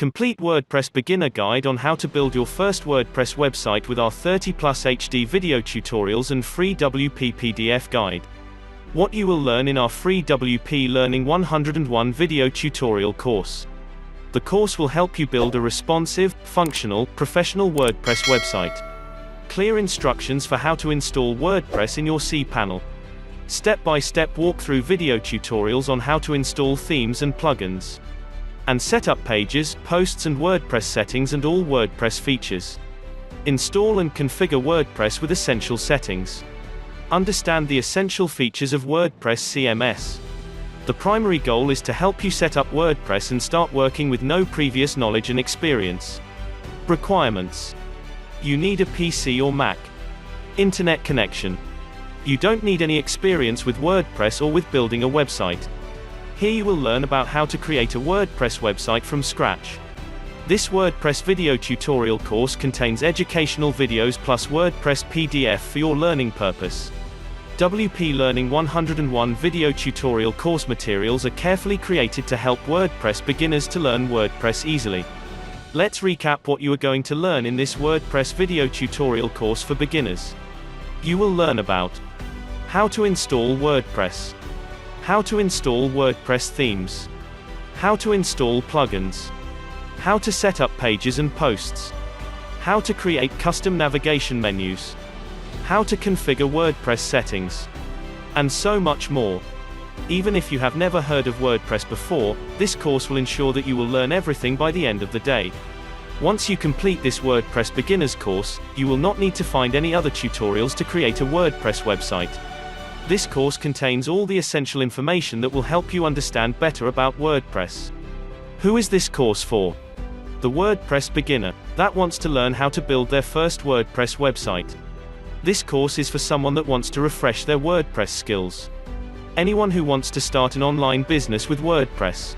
Complete WordPress beginner guide on how to build your first WordPress website with our 30+ HD video tutorials and free WP PDF guide. What you will learn in our free WP Learning 101 video tutorial course. The course will help you build a responsive, functional, professional WordPress website. Clear instructions for how to install WordPress in your cPanel. Step-by-step walkthrough video tutorials on how to install themes and plugins. And set up pages, posts and WordPress settings and all WordPress features. Install and configure WordPress with essential settings. Understand the essential features of WordPress CMS. The primary goal is to help you set up WordPress and start working with no previous knowledge and experience. Requirements. You need a PC or Mac. Internet connection. You don't need any experience with WordPress or with building a website. Here you will learn about how to create a WordPress website from scratch. This WordPress video tutorial course contains educational videos plus WordPress PDF for your learning purpose. WP Learning 101 video tutorial course materials are carefully created to help WordPress beginners to learn WordPress easily. Let's recap what you are going to learn in this WordPress video tutorial course for beginners. You will learn about how to install WordPress, how to install WordPress themes, how to install plugins, how to set up pages and posts, how to create custom navigation menus, how to configure WordPress settings, and so much more. Even if you have never heard of WordPress before, this course will ensure that you will learn everything by the end of the day. Once you complete this WordPress beginners course, you will not need to find any other tutorials to create a WordPress website. This course contains all the essential information that will help you understand better about WordPress. Who is this course for? The WordPress beginner that wants to learn how to build their first WordPress website. This course is for someone that wants to refresh their WordPress skills. Anyone who wants to start an online business with WordPress.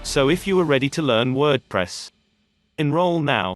So if you are ready to learn WordPress, enroll now.